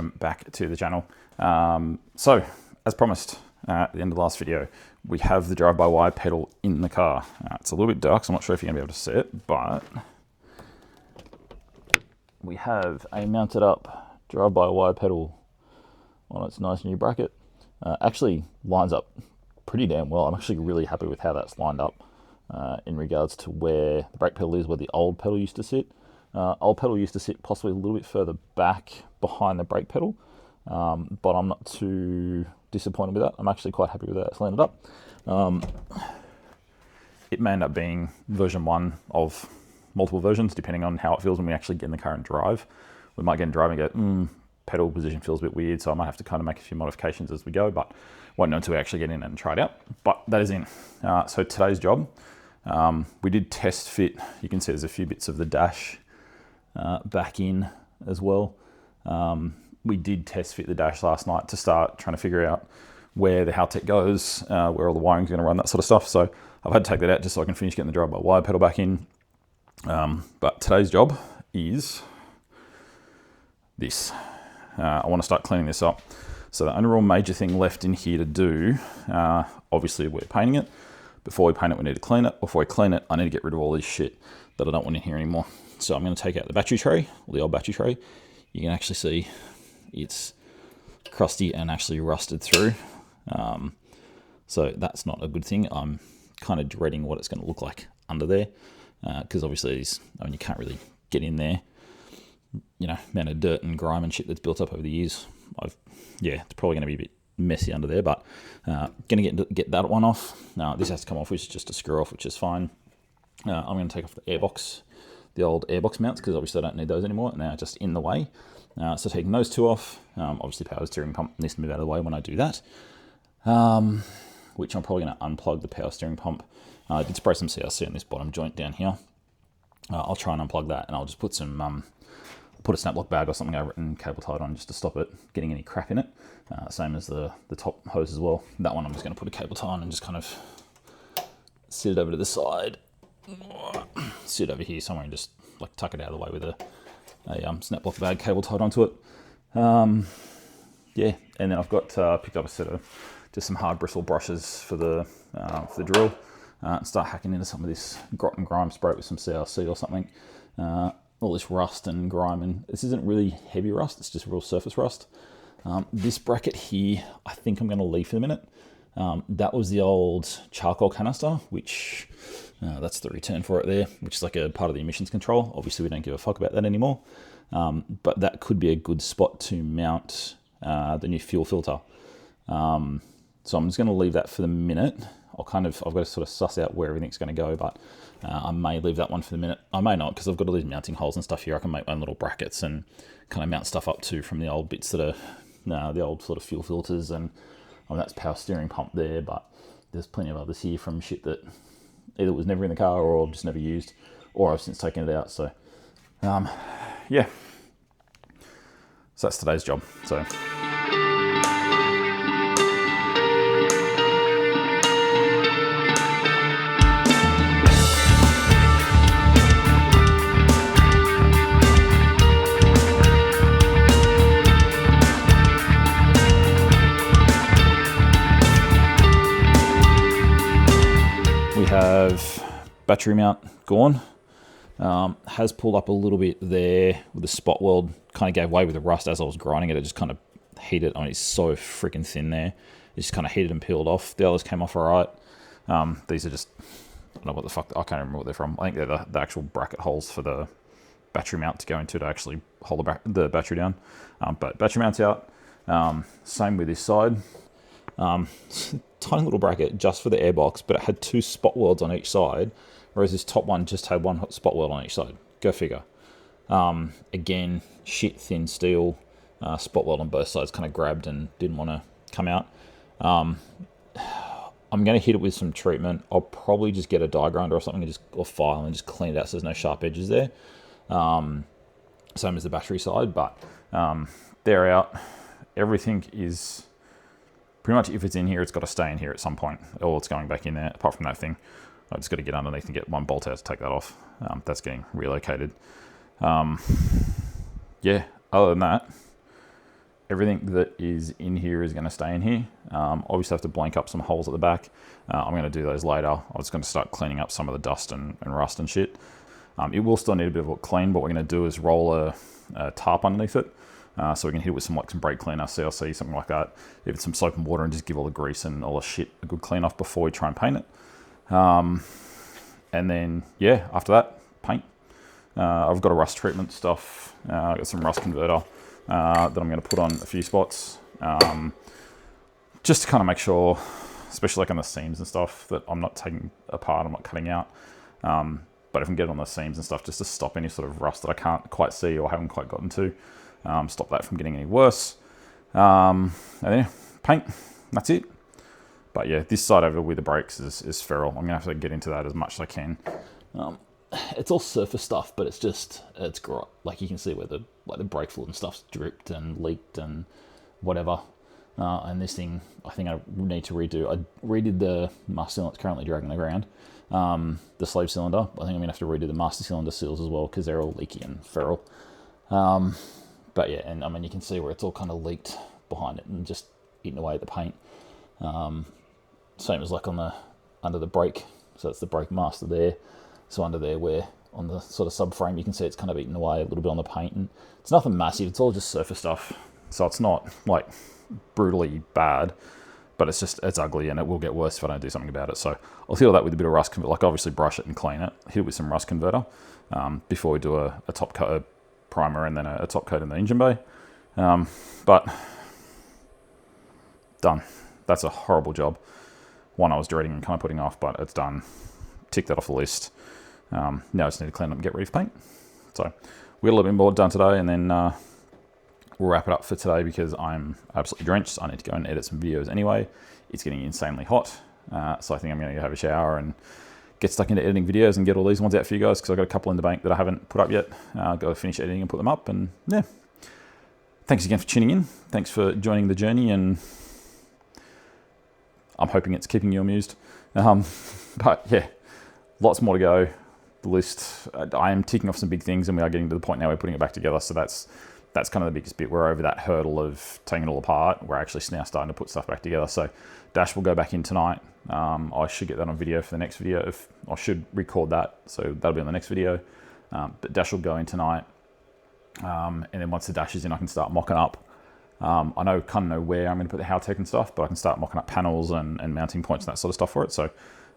welcome back to the channel. So, as promised at the end of the last video, we have the drive-by-wire pedal in the car. It's a little bit dark, so I'm not sure if you're going to be able to see it, but we have a mounted up drive-by-wire pedal on its nice new bracket. Actually lines up pretty damn well. I'm actually really happy with how that's lined up in regards to where the brake pedal is, where the old pedal used to sit. Old pedal used to sit possibly a little bit further back behind the brake pedal, but I'm not too disappointed with that. I'm actually quite happy with how it's landed up. It may end up being version 1 of multiple versions, depending on how it feels when we actually get in the car and drive. We might get in drive and go, pedal position feels a bit weird, so I might have to kind of make a few modifications as we go, but won't know until we actually get in and try it out. But that is in. So today's job, we did test fit. You can see there's a few bits of the dash back in as well. We did test fit the dash last night to start trying to figure out where the Haltech goes, where all the wiring's going to run, that sort of stuff. So I've had to take that out just so I can finish getting the drive-by-wire pedal back in. But today's job is this. I want to start cleaning this up. So the only real major thing left in here to do, obviously we're painting it. Before we paint it, we need to clean it. Before we clean it, I need to get rid of all this shit that I don't want in here anymore. So I'm going to take out the battery tray, or the old battery tray. You can actually see it's crusty and actually rusted through. So that's not a good thing. I'm kind of dreading what it's going to look like under there, because obviously you can't really get in there. You know, amount of dirt and grime and shit that's built up over the years. It's probably going to be a bit messy under there, but going to get that one off. This has to come off, which is just a screw off, which is fine. I'm going to take off the airbox, the old airbox mounts, because obviously I don't need those anymore, and they're just in the way. So taking those two off, obviously power steering pump needs to move out of the way when I do that, which I'm probably going to unplug the power steering pump. I did spray some CRC on this bottom joint down here. I'll try and unplug that, and I'll just put some put a snap lock bag or something over it and cable tie it on just to stop it getting any crap in it. Same as the top hose as well. That one I'm just going to put a cable tie on and just kind of sit it over to the side. Sit over here somewhere and just like tuck it out of the way with a snap lock bag cable tied onto it. And then I've got picked up a set of just some hard bristle brushes for the drill, and start hacking into some of this grot and grime, spray it with some CRC or something. All this rust and grime, and this isn't really heavy rust, it's just real surface rust. This bracket here, I think I'm going to leave for the minute. That was the old charcoal canister, which that's the return for it there, which is like a part of the emissions control. Obviously we don't give a fuck about that anymore, but that could be a good spot to mount the new fuel filter. So I'm just going to leave that for the minute. I've got to sort of suss out where everything's going to go, but I may leave that one for the minute. I may not, because I've got all these mounting holes and stuff here. I can make my own little brackets and kind of mount stuff up to from the old bits that are the old sort of fuel filters, and that's power steering pump there, but there's plenty of others here from shit that either was never in the car or just never used, or I've since taken it out. So so that's today's job. So have battery mount gone. Has pulled up a little bit there with the spot weld, kind of gave way with the rust as I was grinding it. It just kind of heated. I mean, it's so freaking thin there. It just kind of heated and peeled off. The others came off all right. These are just, I don't know what the fuck, I can't remember what they're from. I think they're the actual bracket holes for the battery mount to go into to actually hold the battery down. But battery mount's out. Same with this side. Tiny little bracket just for the airbox, but it had 2 spot welds on each side, whereas this top one just had 1 spot weld on each side. Go figure. Again, shit thin steel, spot weld on both sides, kind of grabbed and didn't want to come out. I'm going to hit it with some treatment. I'll probably just get a die grinder or something or file and just clean it out so there's no sharp edges there. Same as the battery side, but they're out. Everything is pretty much, if it's in here, it's got to stay in here at some point, or it's going back in there. Apart from that thing, I've just got to get underneath and get one bolt out to take that off. That's getting relocated. Yeah, other than that, everything that is in here is going to stay in here. Obviously have to blank up some holes at the back. I'm going to do those later. I'm just going to start cleaning up some of the dust and rust and shit. It will still need a bit of a clean, but what we're going to do is roll a tarp underneath it. So we can hit it with some brake cleaner, CLC, something like that. If it's some soap and water, and just give all the grease and all the shit a good clean off before we try and paint it. And then, yeah, after that, paint. I've got a rust treatment stuff. I've got some rust converter that I'm going to put on a few spots. Just to kind of make sure, especially like on the seams and stuff, that I'm not taking apart, I'm not cutting out. But if I can get it on the seams and stuff, just to stop any sort of rust that I can't quite see or haven't quite gotten to. Stop that from getting any worse. And then paint, that's it. But yeah, this side over with the brakes is feral. I'm gonna have to get into that as much as I can. It's all surface stuff, but it's great. Like you can see where the brake fluid and stuff's dripped and leaked and whatever. And this thing, I think I need to redo. I redid the master cylinder. It's currently dragging the ground. The slave cylinder. I think I'm gonna have to redo the master cylinder seals as well because they're all leaky and feral. But yeah, and I mean, you can see where it's all kind of leaked behind it and just eating away at the paint. Same as like under the brake. So it's the brake master there. So under there, where on the sort of subframe, you can see it's kind of eaten away a little bit on the paint. And it's nothing massive. It's all just surface stuff. So it's not like brutally bad, but it's ugly and it will get worse if I don't do something about it. So I'll heal that with a bit of rust converter, like obviously brush it and clean it, hit it with some rust converter before we do a top coat, primer, and then a top coat in the engine bay. But done. That's a horrible job. One I was dreading and kind of putting off, but it's done. Tick that off the list. Now I just need to clean up and get ready for paint. So we got a little bit more done today, and then we'll wrap it up for today because I'm absolutely drenched. I need to go and edit some videos anyway. It's getting insanely hot. So I think I'm going to go have a shower and get stuck into editing videos and get all these ones out for you guys because I've got a couple in the bank that I haven't put up yet. Got to finish editing and put them up. And yeah, thanks again for tuning in. Thanks for joining the journey, and I'm hoping it's keeping you amused. But yeah, lots more to go. The list, I am ticking off some big things, and we are getting to the point now we're putting it back together. So that's kind of the biggest bit. We're over that hurdle of taking it all apart. We're actually now starting to put stuff back together. So dash will go back in tonight. I should get that on video for the next video. I should record that, so that'll be on the next video. But dash will go in tonight, and then once the dash is in, I can start mocking up. I kind of know where I'm going to put the Howtech and stuff, but I can start mocking up panels and mounting points and that sort of stuff for it. So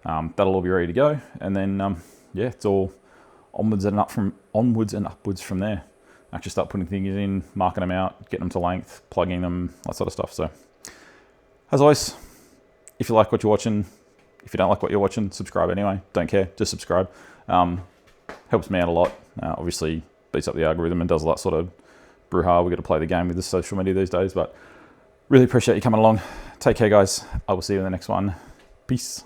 that'll all be ready to go, and then yeah, it's all onwards and upwards from there. Actually start putting things in, marking them out, getting them to length, plugging them, that sort of stuff. So as always, if you like what you're watching, if you don't like what you're watching, subscribe anyway. Don't care, just subscribe. Helps me out a lot. Obviously beats up the algorithm and does all that sort of brouhaha. We've got to play the game with the social media these days, but really appreciate you coming along. Take care, guys. I will see you in the next one. Peace.